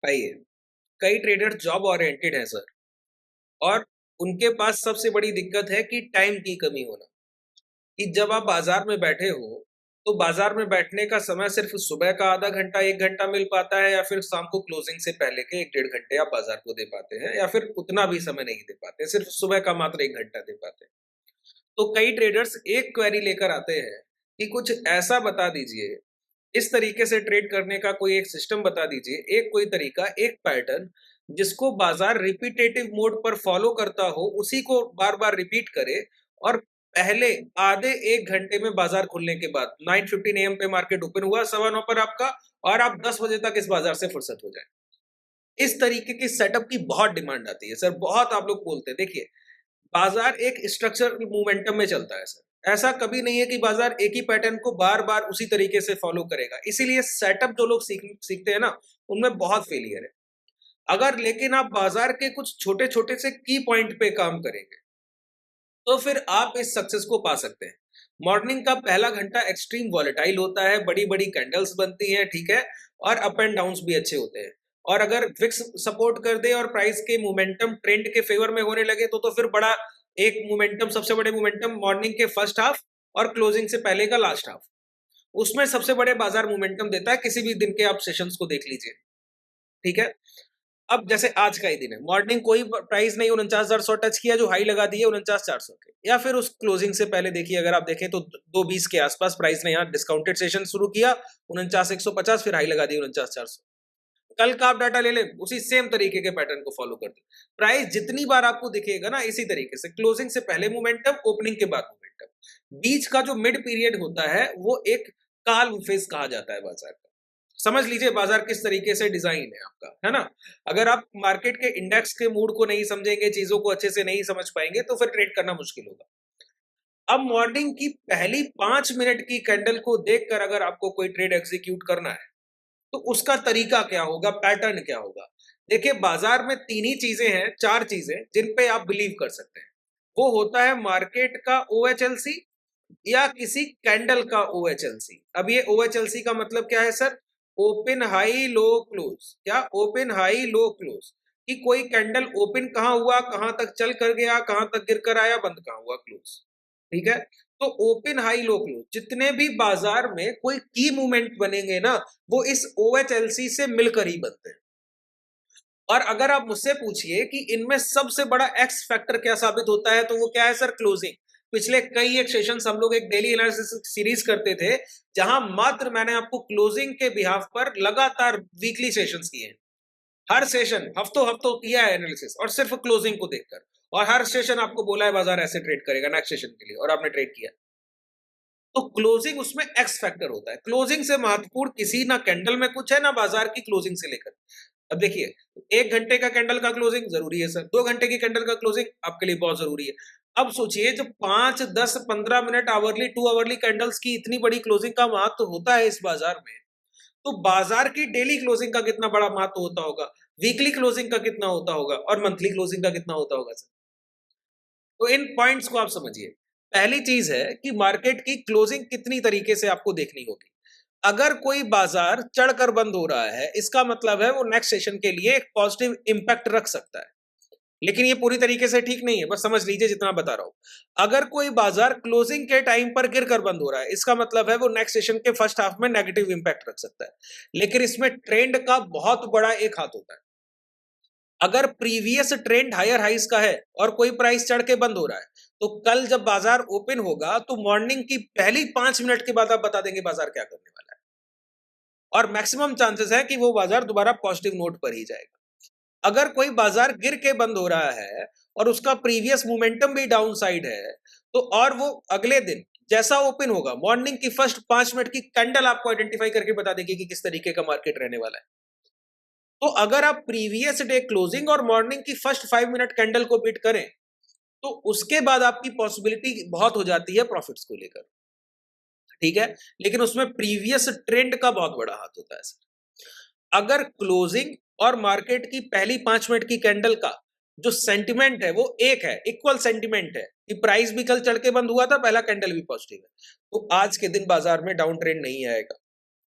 आइए, कई traders job oriented हैं सर, और उनके पास सबसे बड़ी दिक्कत है कि टाइम की कमी होना। कि जब आप बाजार में बैठे हो, तो बाजार में बैठने का समय सिर्फ सुबह का आधा घंटा 1 घंटा मिल पाता है, या फिर शाम को क्लोजिंग से पहले के 1 डेढ़ घंटे आप बाजार को दे पाते हैं, या फिर उतना भी समय नहीं दे पाते, सिर्फ सुबह का मात्र 1 घंटा दे पाते हैं। तो कई ट्रेडर्स एक क्वेरी लेकर आते हैं कि कुछ ऐसा बता दीजिए, इस तरीके से ट्रेड करने का कोई एक सिस्टम बता दीजिए, एक कोई तरीका, एक पैटर्न जिसको बाजार रिपीटेटिव मोड पर फॉलो करता हो, उसी को बार-बार रिपीट करे, और पहले आधे 1 घंटे में बाजार खुलने के बाद 9:15 एएम पे मार्केट ओपन हुआ, 9:15 पर आपका, और आप 10 बजे तक इस बाजार से फुर्सत हो जाए। इस तरीके की सेटअप की बहुत डिमांड आती है सर, बहुत आप लोग बोलते हैं। देखिए, बाजार एक स्ट्रक्चर मोमेंटम में चलता है सर। ऐसा कभी नहीं है कि बाजार एक ही पैटर्न को बार-बार उसी तरीके से फॉलो करेगा। इसीलिए सेटअप जो लोग सीखते हैं ना, उनमें बहुत फेलियर है। अगर लेकिन आप बाजार के कुछ छोटे-छोटे से की पॉइंट पे काम करेंगे, तो फिर आप इस सक्सेस को पा सकते हैं। मॉर्निंग का पहला घंटा एक्सट्रीम वॉलेटाइल होता है, बड़ी-बड़ी कैंडल्स बनती हैं, ठीक है? और अप एंड डाउन्स भी अच्छे होते हैं। और अगर विक्स सपोर्ट कर दे और प्राइस के मोमेंटम ट्रेंड के फेवर में होने लगे, तो फिर बड़ा एक मोमेंटम, सबसे बड़े मोमेंटम मॉर्निंग के फर्स्ट हाफ और क्लोजिंग से पहले का लास्ट हाफ। उसमें सबसे बड़े बाजार मोमेंटम देता है, किसी भी दिन के आप सेशंस को देख लीजिए, ठीक है? अब जैसे आज का ही दिन है, मॉर्निंग कोई प्राइस नहीं 49,100 टच किया, जो हाई लगा दी है 49,400 के, या फिर उस क्लोजिंग से पहले देखिए, अगर आप देखें तो 2:20 के आसपास प्राइस ने यहाँ डिस्काउंटेड सेशन शुरू किया, 49,150, फिर हाई लगा दी 49,400। कल का आप डाटा ले लें, उसी सेम तरीके के पैटर्न को फॉलो कर दें। प्राइस जितनी बार आपको दिखेगा ना, इसी तरीके से क्लोजिंग से पहले मोमेंटम, ओपनिंग के बाद मोमेंटम। बीच का जो मिड पीरियड होता है, वो एक काल्म फेज कहा जाता है बाजार का। समझ लीजिए बाजार किस तरीके से डिजाइन है आपका, है ना? अगर आप मार्केट के इंडेक्स के मूड को नहीं समझेंगे, चीजों को अच्छे से नहीं समझ पाएंगे, तो फिर ट्रेड करना मुश्किल होगा। अब मॉर्निंग की पहली 5 मिनट की कैंडल को देखकर अगर आपको कोई ट्रेड एग्जीक्यूट करना है, तो उसका तरीका क्या होगा, पैटर्न क्या होगा? देखिए, बाजार में 3 ही चीजें हैं, 4 चीजें जिन पे आप बिलीव कर सकते हैं। वो होता है मार्केट का ओएचएलसी, या किसी कैंडल का ओएचएलसी। अब ये ओएचएलसी का मतलब क्या है sir? Open high low close. क्या? Open high low close. कि कोई कैंडल ओपन कहां हुआ, कहां तक चल कर गया, कहां तक गिर कर आया, बंद कहां हुआ, क्लोज। ठीक है? तो ओपन हाई लो क्लोज जितने भी बाजार में कोई की मूवमेंट बनेंगे ना, वो इस ओएचएलसी से मिलकर ही बनते हैं। और अगर आप मुझसे पूछिए कि इनमें सबसे बड़ा एक्स फैक्टर क्या साबित होता है, तो वो क्या है सर? क्लोजिंग। पिछले कई एक सेशंस हम लोग एक डेली एनालिसिस सीरीज करते थे, जहां मात्र मैंने आपको क्लोजिंग के बिहाफ पर लगातार वीकली सेशंस किए हैं। हर सेशन हफ्तों हफ्तों किया है एनालिसिस, और सिर्फ क्लोजिंग को देखकर। और हर सेशन आपको बोला है बाजार ऐसे ट्रेड करेगा नेक्स्ट सेशन के लिए, और आपने ट्रेड किया। तो क्लोजिंग उसमें एक्स फैक्टर होता है। क्लोजिंग से महत्वपूर्ण किसी ना कैंडल में कुछ है, ना बाजार की क्लोजिंग से लेकर। अब देखिए, 1 घंटे का कैंडल का क्लोजिंग जरूरी है सर, 2 घंटे की कैंडल का क्लोजिंग आपके लिए बहुत जरूरी है। अब सोचिए, जब 5, 10, 15 मिनट आवरली, 2 आवरली कैंडल्स की इतनी बड़ी क्लोजिंग का महत्व होता है इस बाजार में, तो बाजार की डेली क्लोजिंग का कितना बड़ा महत्व होता होगा, वीकली क्लोजिंग का कितना होता होगा, और मंथली क्लोजिंग का कितना होता होगा सर? तो इन पॉइंट्स को आप समझिए। पहली चीज है कि मार्केट की क्लोजिंग कितनी तरीके से आपको देखनी होगी। अगर कोई बाजार चढ़कर बंद हो रहा है, इसका मतलब है वो नेक्स्ट सेशन के लिए एक पॉजिटिव इंपैक्ट रख सकता है। लेकिन ये पूरी तरीके से ठीक नहीं है, बस समझ लीजिए जितना बता रहा हूं। अगर कोई बाजार क्लोजिंग के टाइम पर गिरकर बंद हो रहा है, इसका मतलब है वो नेक्स्ट सेशन के फर्स्ट हाफ में नेगेटिव इंपैक्ट रख सकता है। लेकिन इसमें ट्रेंड का बहुत बड़ा एक हाथ होता है। अगर प्रीवियस ट्रेंड हायर हाइस का है और कोई प्राइस चढ़ के बंद हो रहा है, तो कल जब बाजार ओपन होगा, तो मॉर्निंग की पहली 5 मिनट के बाद आप बता देंगे बाजार क्या करने वाला है। और मैक्सिमम चांसेस है कि वो बाजार दोबारा पॉजिटिव नोट पर ही जाएगा। अगर कोई बाजार गिर के बंद हो रहा है और उसका प्रीवियस मोमेंटम भी डाउन साइड है, तो और वो अगले दिन जैसा ओपन होगा, मॉर्निंग की फर्स्ट 5 मिनट की कैंडल आपको आइडेंटिफाई करके बता देगी कि किस तरीके का मार्केट रहने वाला है। तो अगर आप प्रीवियस डे क्लोजिंग और मॉर्निंग की फर्स्ट 5 मिनट कैंडल को बीट करें, तो उसके बाद आपकी पॉसिबिलिटी बहुत हो जाती है प्रॉफिट्स को लेकर, ठीक है? लेकिन उसमें प्रीवियस ट्रेंड का बहुत बड़ा हाथ होता है सर। अगर क्लोजिंग और मार्केट की पहली 5 मिनट की कैंडल का जो सेंटिमेंट है वो एक है, इक्वल सेंटिमेंट है कि प्राइस भी कल चढ़ के बंद हुआ था, पहला कैंडल भी पॉजिटिव है, तो आज के दिन बाजार में डाउन ट्रेंड नहीं आएगा।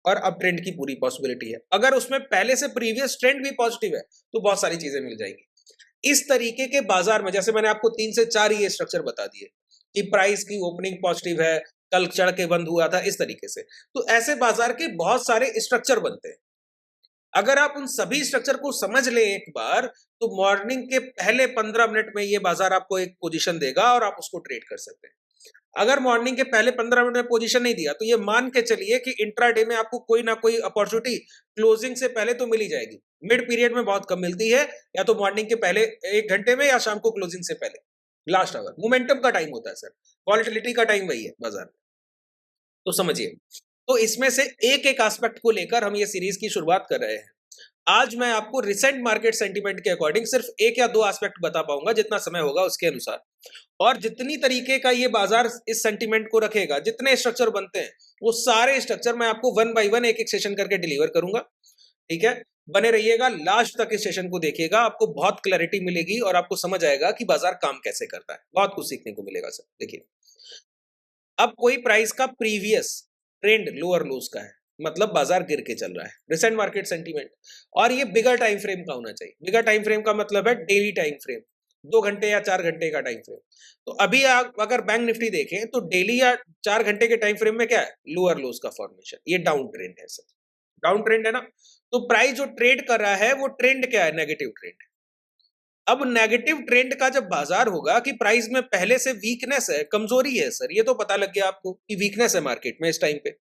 और अप ट्रेंड की पूरी पॉसिबिलिटी है। अगर उसमें पहले से प्रीवियस ट्रेंड भी पॉजिटिव है तो बहुत सारी चीजें मिल जाएगी। इस तरीके के बाजार में जैसे मैंने आपको 3 से 4 ये स्ट्रक्चर बता दिए कि प्राइस की ओपनिंग पॉजिटिव है, कल चढ़ के बंद हुआ था, इस तरीके से। तो ऐसे बाजार के बहुत सारे स्ट्रक्चर बनते हैं। अगर आप उन सभी स्ट्रक्चर को समझ लें एक बार, तो मॉर्निंग के पहले 15 मिनट में ये बाजार आपको एक पोजीशन देगा और आप उसको ट्रेड कर सकते हैं। अगर मॉर्निंग के पहले 15 मिनट में पोजीशन नहीं दिया तो ये मान के चलिए कि इंट्राडे में आपको कोई ना कोई अपॉर्चुनिटी क्लोजिंग से पहले तो मिल ही जाएगी। मिड पीरियड में बहुत कम मिलती है, या तो मॉर्निंग के पहले 1 घंटे में या शाम को क्लोजिंग से पहले, लास्ट आवर। मोमेंटम का टाइम होता है सर, वॉलेटिलिटी का टाइम वही है बाजार में। तो समझिए, तो इसमें से एक-एक एस्पेक्ट को लेकर हम ये सीरीज की शुरुआत कर रहे हैं। आज मैं आपको रिसेंट मार्केट सेंटीमेंट के अकॉर्डिंग सिर्फ 1 या 2 एस्पेक्ट बता पाऊंगा, जितना समय होगा उसके अनुसार। और जितनी तरीके का ये बाजार इस सेंटीमेंट को रखेगा, जितने स्ट्रक्चर बनते हैं, वो सारे स्ट्रक्चर मैं आपको वन बाय वन एक-एक सेशन करके डिलीवर करूंगा। ठीक है? बने रहिएगा, लास्ट तक इस सेशन को देखिएगा, आपको बहुत क्लैरिटी मिलेगी और आपको समझ आएगा कि बाजार काम कैसे करता है। बहुत कुछ सीखने को मिलेगा सर। देखिए, अब कोई प्राइस का प्रीवियस ट्रेंड लोअर लोज का है, मतलब बाजार गिर के चल रहा है, रिसेंट मार्केट सेंटीमेंट, और ये बिगर टाइम फ्रेम का होना चाहिए। बिगर टाइम फ्रेम का मतलब है डेली टाइम फ्रेम, 2 घंटे या 4 घंटे का टाइम फ्रेम। तो अभी आप अगर बैंक निफ्टी देखें तो डेली या 4 घंटे के टाइम फ्रेम में क्या है, लोअर लोज का फॉर्मेशन, ये डाउन ट्रेंड है सर। डाउन ट्रेंड है ना। तो प्राइस जो ट्रेड कर रहा है वो ट्रेंड क्या है, नेगेटिव ट्रेंड। अब नेगेटिव ट्रेंड का जब बाजार होगा कि प्राइस में पहले से वीकनेस है, कमजोरी है सर, ये तो पता लग गया आपको कि वीकनेस है मार्केट में इस टाइम पे।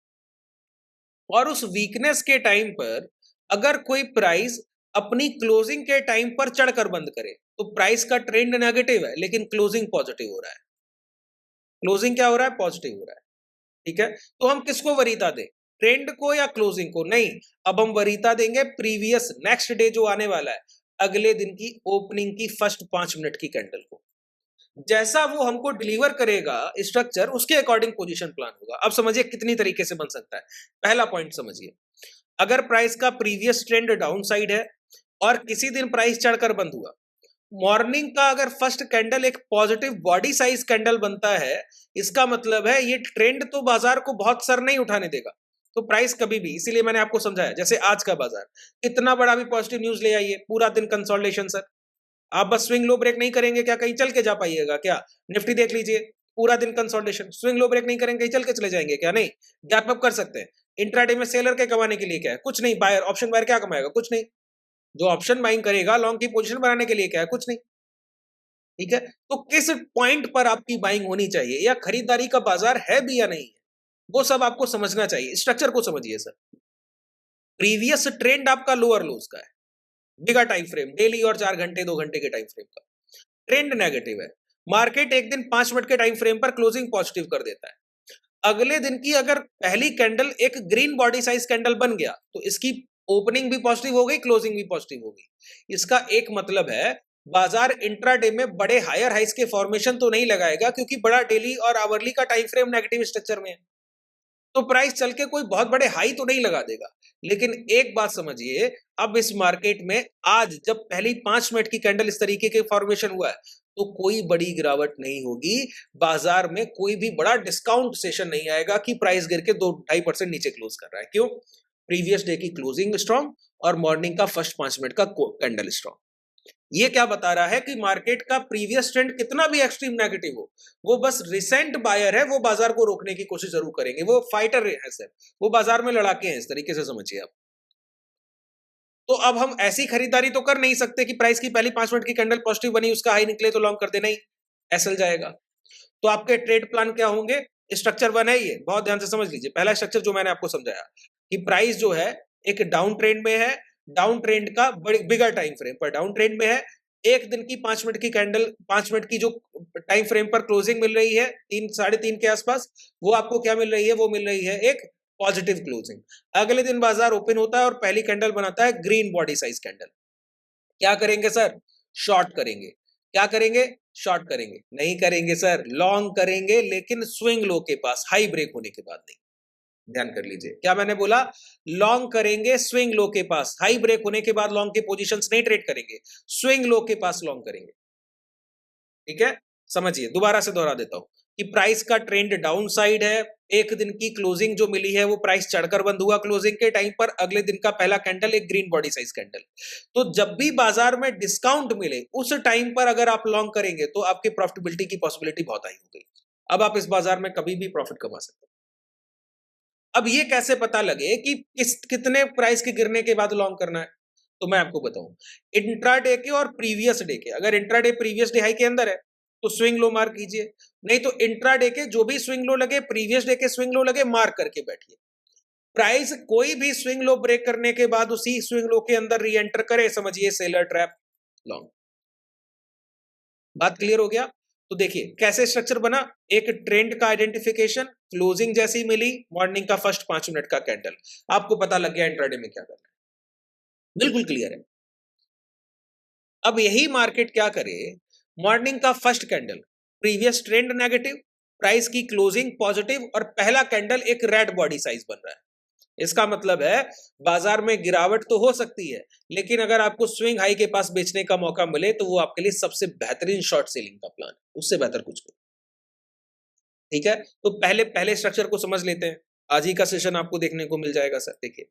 और उस वीकनेस के टाइम पर अगर कोई प्राइस अपनी क्लोजिंग के टाइम पर चढ़कर बंद करे तो प्राइस का ट्रेंड नेगेटिव है, लेकिन क्लोजिंग पॉजिटिव हो रहा है। क्लोजिंग क्या हो रहा है, पॉजिटिव हो रहा है। ठीक है, तो हम किसको वरीयता दें, ट्रेंड को या क्लोजिंग को? नहीं, अब हम वरीयता देंगे प्रीवियस नेक्स्ट डे जो आने वाला है, अगले दिन की ओपनिंग की फर्स्ट 5 मिनट की कैंडल को। जैसा वो हमको डिलीवर करेगा स्ट्रक्चर, उसके अकॉर्डिंग पोजीशन प्लान होगा। अब समझिए कितनी तरीके से बन सकता है। पहला पॉइंट समझिए, अगर प्राइस का प्रीवियस ट्रेंड डाउन साइड है और किसी दिन प्राइस चढ़कर बंद हुआ, मॉर्निंग का अगर फर्स्ट कैंडल एक पॉजिटिव बॉडी साइज कैंडल बनता है, इसका मतलब है ये ट्रेंड तो बाजार को बहुत सर नहीं उठाने देगा। तो प्राइस कभी भी, इसीलिए मैंने आपको समझाया, जैसे आज का बाजार इतना बड़ा भी पॉजिटिव न्यूज ले आइए, पूरा दिन कंसोलिडेशन सर, आप बस स्विंग लो ब्रेक नहीं करेंगे क्या कहीं चल के जा पाइएगा क्या? निफ्टी देख लीजिए, पूरा दिन कंसोलिडेशन, स्विंग लो ब्रेक नहीं करेंगे कहीं चल के चले जाएंगे क्या? नहीं। गैप अप कर सकते हैं। इंट्राडे में सेलर के कमाने के लिए क्या है? कुछ नहीं। बायर, ऑप्शन बायर क्या कमाएगा? कुछ नहीं। जो ऑप्शन बाइंग करेगा लॉन्ग की पोजीशन बनाने के लिए क्या है? कुछ नहीं। ठीक है, तो किस पॉइंट पर आपकी बाइंग होनी चाहिए या खरीदारी का बाजार है भी या नहीं है, वो सब आपको समझना चाहिए। स्ट्रक्चर को समझिए सर। प्रीवियस ट्रेंड आपका लोअर लोज का है, बिगर टाइम फ्रेम, डेली और 4 घंटे 2 घंटे के टाइम फ्रेम का ट्रेंड नेगेटिव है। मार्केट एक दिन 5 मिनट के टाइम फ्रेम पर क्लोजिंग पॉजिटिव कर देता है। अगले दिन की अगर पहली कैंडल एक ग्रीन बॉडी साइज कैंडल बन गया तो इसकी ओपनिंग भी पॉजिटिव हो गई, क्लोजिंग भी पॉजिटिव हो गई। इसका एक मतलब है बाजार इंट्राडे में बड़े हायर हाइस के फॉर्मेशन तो नहीं लगाएगा, क्योंकि बड़ा डेली और आवरली का टाइम फ्रेम नेगेटिव स्ट्रक्चर में है। तो प्राइस चल के कोई बहुत बड़े हाई तो नहीं लगा देगा। लेकिन एक बात समझिए, अब इस मार्केट में आज जब पहली 5 मिनट की कैंडल इस तरीके के फॉर्मेशन हुआ है, तो कोई बड़ी गिरावट नहीं होगी। बाजार में कोई भी बड़ा डिस्काउंट सेशन नहीं आएगा कि प्राइस गिर के 2-2.5% नीचे क्लोज कर रहा है। क्यों? प्रीवियस डे की क्लोजिंग स्ट्रॉन्ग और मॉर्निंग का फर्स्ट 5 मिनट का कैंडल स्ट्रॉन्ग। ये क्या बता रहा है कि मार्केट का प्रीवियस ट्रेंड कितना भी एक्सट्रीम नेगेटिव हो, वो बस रिसेंट बायर है, वो बाजार को रोकने की कोशिश जरूर करेंगे। वो फाइटर है सर, वो बाजार में लड़ाके हैं, इस तरीके से समझिए आप। तो अब हम ऐसी खरीदारी तो कर नहीं सकते कि प्राइस की पहली 5 मिनट की कैंडल पॉजिटिव बनी, उसका हाई निकले तो लॉन्ग कर दे, नहीं, एसएल जाएगा। तो आपके ट्रेड प्लान क्या होंगे? स्ट्रक्चर 1 है, ये बहुत ध्यान से समझ लीजिए। पहला स्ट्रक्चर जो मैंने आपको समझाया कि प्राइस जो है एक डाउन ट्रेंड में है, डाउन ट्रेंड का बिगर टाइम फ्रेम पर डाउन ट्रेंड में है। एक दिन की 5 मिनट की कैंडल, 5 मिनट की जो टाइम फ्रेम पर क्लोजिंग मिल रही है 3 साढ़े 3 के आसपास, वो आपको क्या मिल रही है? वो मिल रही है एक पॉजिटिव क्लोजिंग। अगले दिन बाजार ओपन होता है और पहली कैंडल बनाता है ग्रीन बॉडी साइज कैंडल। क्या करेंगे सर? शॉर्ट करेंगे। क्या करेंगे? शॉर्ट करेंगे। नहीं करेंगे सर, लॉन्ग करेंगे, लेकिन स्विंग लो के पास, हाई ब्रेक होने के बाद नहीं। ध्यान कर लीजिए, क्या मैंने बोला? लॉन्ग करेंगे स्विंग लो के पास, हाई ब्रेक होने के बाद लॉन्ग के पोजीशंस नहीं ट्रेड करेंगे, स्विंग लो के पास लॉन्ग करेंगे। ठीक है, समझिए, दोबारा से दोहरा देता हूं। कि प्राइस का ट्रेंड डाउन साइड है, एक दिन की क्लोजिंग जो मिली है वो प्राइस चढ़कर बंद हुआ क्लोजिंग के टाइम पर, अगले दिन का पहला कैंडल एक ग्रीन बॉडी साइज कैंडल। तो जब भी बाजार में डिस्काउंट मिले उस टाइम पर अगर आप लॉन्ग करेंगे तो आपकी प्रॉफिटेबिलिटी की पॉसिबिलिटी बहुत हाई हो गई। अब आप इस बाजार में कभी भी प्रॉफिट कमा सकते हैं। अब ये कैसे पता लगे कि कितने प्राइस के गिरने के बाद लॉन्ग करना है, तो मैं आपको बताऊं, इंट्राडे के और प्रीवियस डे के। अगर इंट्राडे प्रीवियस डे हाई के अंदर है तो स्विंग लो मार्क कीजिए, नहीं तो इंट्राडे के जो भी स्विंग लो लगे, प्रीवियस डे के स्विंग लो लगे, मार्क करके बैठिए। प्राइस कोई भी स्विंग लो ब्रेक करने के बाद उसी स्विंग लो के अंदर री एंटर करे, समझिए सेलर ट्रैप लॉन्ग। बात क्लियर हो गया? तो देखिए कैसे स्ट्रक्चर बना, एक ट्रेंड का आइडेंटिफिकेशन, क्लोजिंग जैसी मिली, मॉर्निंग का फर्स्ट 5 मिनट का कैंडल, आपको पता लग गया इंट्राडे में क्या करना है। बिल्कुल क्लियर है। अब यही मार्केट क्या करे, मॉर्निंग का first candle previous trend negative, price की क्लोजिंग पॉजिटिव और पहला कैंडल एक रेड बॉडी साइज बन रहा है। इसका मतलब है बाजार में गिरावट तो हो सकती है, लेकिन अगर आपको स्विंग हाई के पास बेचने का मौका मिले तो वो आपके लिए सबसे बेहतरीन शॉर्ट सेलिंग का प्लान है, उससे बेहतर कुछ नहीं। ठीक है, तो पहले पहले स्ट्रक्चर को समझ लेते हैं। आज ही का सेशन आपको देखने को मिल जाएगा सर। देखिए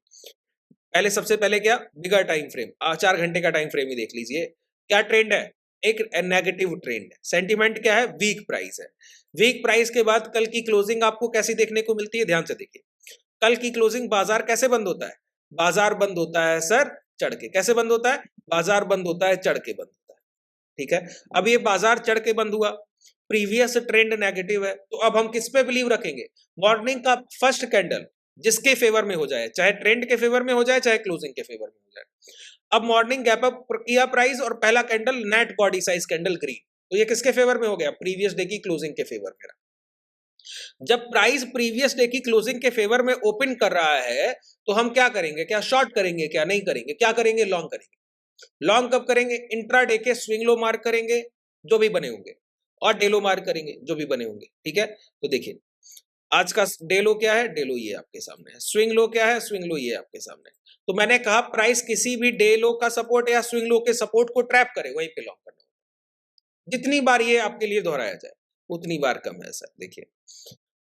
पहले, सबसे पहले क्या, बिगर टाइम फ्रेम, 4 घंटे का टाइम फ्रेम ही देख लीजिए। क्या ट्रेंड है, एक नेगेटिव ट्रेंड है। सेंटीमेंट क्या है, वीक प्राइस है। वीक प्राइस के बाद कल की क्लोजिंग आपको कैसी देखने को मिलती है, ध्यान से देखिए। कल की क्लोजिंग बाजार कैसे बंद होता है, बाजार बंद होता है सर चढ़ के। कैसे बंद होता है, बाजार बंद होता है चढ़ के बंद होता है। ठीक है, अब ये बाजार चढ़ के बंद हुआ, प्रीवियस ट्रेंड नेगेटिव है, तो अब हम किस पे बिलीव रखेंगे, मॉर्निंग का फर्स्ट कैंडल जिसके फेवर में हो जाए, चाहे ट्रेंड के फेवर में हो जाए चाहे क्लोजिंग के फेवर में हो जाए। अब मॉर्निंग गैप अप किया प्राइस और पहला candle net body size candle green, तो ये किसके फेवर में हो गया, प्रीवियस डे की क्लोजिंग के फेवर में। जब प्राइस प्रीवियस डे की क्लोजिंग के फेवर में ओपन कर रहा है तो हम क्या करेंगे, क्या शॉर्ट करेंगे, क्या नहीं करेंगे, क्या करेंगे, लॉन्ग करेंगे। लॉन्ग कब करेंगे, इंट्राडे के स्विंग लो मार्क करेंगे जो भी बने होंगे, और डे लो मार्क करेंगे जो भी बने होंगे। ठीक है, तो देखिए आज का डे लो क्या है, डे लो ये आपके सामने है। स्विंग लो क्या है, स्विंग लो ये आपके सामने है। तो मैंने कहा प्राइस किसी भी डे लो का सपोर्ट या स्विंग लो के सपोर्ट को ट्रैप करे, वहीं पे लॉन्ग करना होगा। जितनी बार ये आपके लिए दोहराया जाए उतनी बार कम है सर। देखिए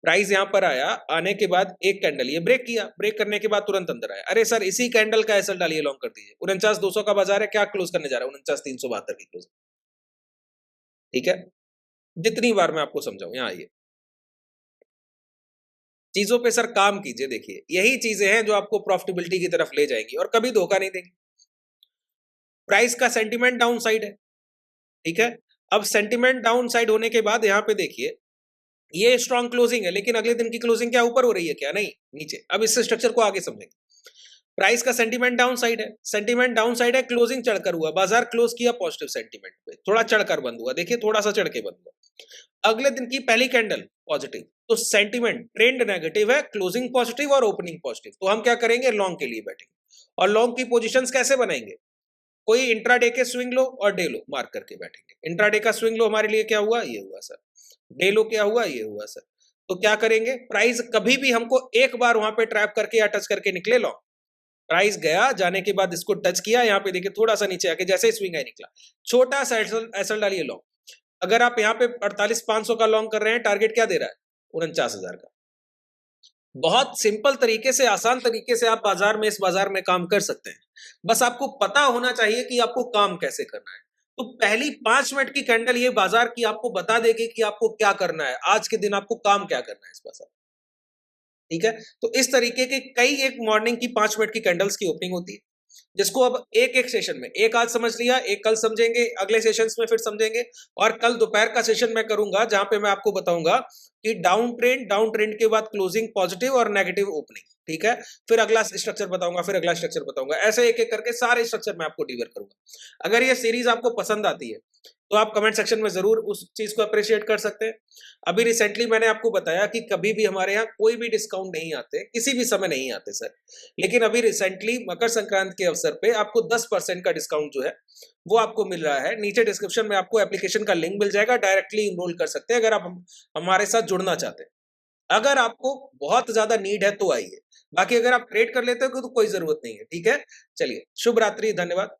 प्राइस यहां पर आया, आने के बाद एक कैंडल ये ब्रेक किया, ब्रेक करने के बाद तुरंत अंदर आया। अरे सर इसी कैंडल का एसएल डालिए, लॉन्ग कर दीजिए। 49,200 का बाजार है, क्या क्लोज करने जा रहा है, 49,372 की क्लोज। ठीक है, जितनी बार मैं आपको समझाऊं, यहां आइए, चीजों पे सर काम कीजिए। देखिए यही चीजें हैं जो आपको प्रॉफिटेबिलिटी की तरफ ले जाएंगी और कभी धोखा नहीं देंगी। प्राइस का सेंटीमेंट डाउन साइड है, ठीक है। अब सेंटीमेंट डाउन साइड होने के बाद यहाँ पे देखिए ये स्ट्रॉन्ग क्लोजिंग है, लेकिन अगले दिन की क्लोजिंग क्या ऊपर हो रही है, क्या नहीं नीचे। अब इस स्ट्रक्चर को आगे समझेंगे। प्राइस का सेंटीमेंट डाउन साइड है, सेंटीमेंट डाउन साइड है, क्लोजिंग चढ़कर हुआ, बाजार क्लोज किया पॉजिटिव सेंटीमेंट पे, थोड़ा चढ़कर बंद हुआ। देखिए थोड़ा सा चढ़ के बंद हुआ। अगले दिन की पहली कैंडल पॉजिटिव, तो सेंटीमेंट ट्रेंड नेगेटिव है, क्लोजिंग पॉजिटिव और ओपनिंग पॉजिटिव। तो हम क्या करेंगे, लॉन्ग के लिए बैठेंगे। और लॉन्ग की पोजीशंस कैसे बनाएंगे, कोई इंट्राडे के स्विंग लो और डे लो मार्क करके बैठेंगे। इंट्राडे का स्विंग लो हमारे लिए क्या हुआ, ये हुआ सर। डे लो क्या हुआ, ये हुआ सर। तो क्या करेंगे, प्राइस कभी भी हमको एक बार वहां पे ट्रैप करके या टच करके निकले लॉन्ग, प्राइस गया, जाने के बाद इसको टच किया, यहाँ पे देखिए थोड़ा सा नीचे आके जैसे स्विंग है निकला, छोटा सा एसएल डालिए लॉन्ग। अगर आप यहाँ पे 48,500 का लॉन्ग कर रहे हैं, टारगेट क्या दे रहा है, 49,000 का। बहुत सिंपल तरीके से, आसान तरीके से आप बाजार में, इस बाजार में काम कर सकते हैं। बस आपको पता होना चाहिए कि आपको काम कैसे करना है। तो पहली 5 मिनट की कैंडल ये बाजार की आपको बता देगी कि आपको क्या करना है, आज के दिन आपको काम क्या करना है इस बाजार। ठीक है, तो इस तरीके के कई एक मॉर्निंग की 5 मिनट की कैंडल्स की ओपनिंग होती है, जिसको अब एक एक सेशन में, एक आज समझ लिया, एक कल समझेंगे, अगले सेशंस में फिर समझेंगे। और कल दोपहर का सेशन मैं करूंगा जहां पे मैं आपको बताऊंगा कि डाउन ट्रेंड के बाद क्लोजिंग पॉजिटिव और नेगेटिव ओपनिंग। ठीक है, फिर अगला स्ट्रक्चर बताऊंगा, फिर अगला स्ट्रक्चर बताऊंगा, ऐसे एक एक करके सारे स्ट्रक्चर मैं आपको डिलीवर करूंगा। अगर ये सीरीज आपको पसंद आती है तो आप कमेंट सेक्शन में जरूर उस चीज को अप्रिशिएट कर सकते हैं। अभी रिसेंटली मैंने आपको बताया कि कभी भी हमारे यहाँ कोई भी डिस्काउंट नहीं आते, किसी भी समय नहीं आते सर। लेकिन अभी रिसेंटली मकर संक्रांति के अवसर पे आपको 10% का डिस्काउंट जो है वो आपको मिल रहा है। नीचे डिस्क्रिप्शन में आपको एप्लीकेशन का लिंक मिल जाएगा, डायरेक्टली इनरोल कर सकते हैं अगर आप हमारे साथ जुड़ना चाहते हैं। अगर आपको बहुत ज्यादा नीड है तो आइए, बाकी अगर आप ट्रेड कर लेते हो तो कोई जरूरत नहीं है। ठीक है, चलिए, शुभ रात्रि, धन्यवाद।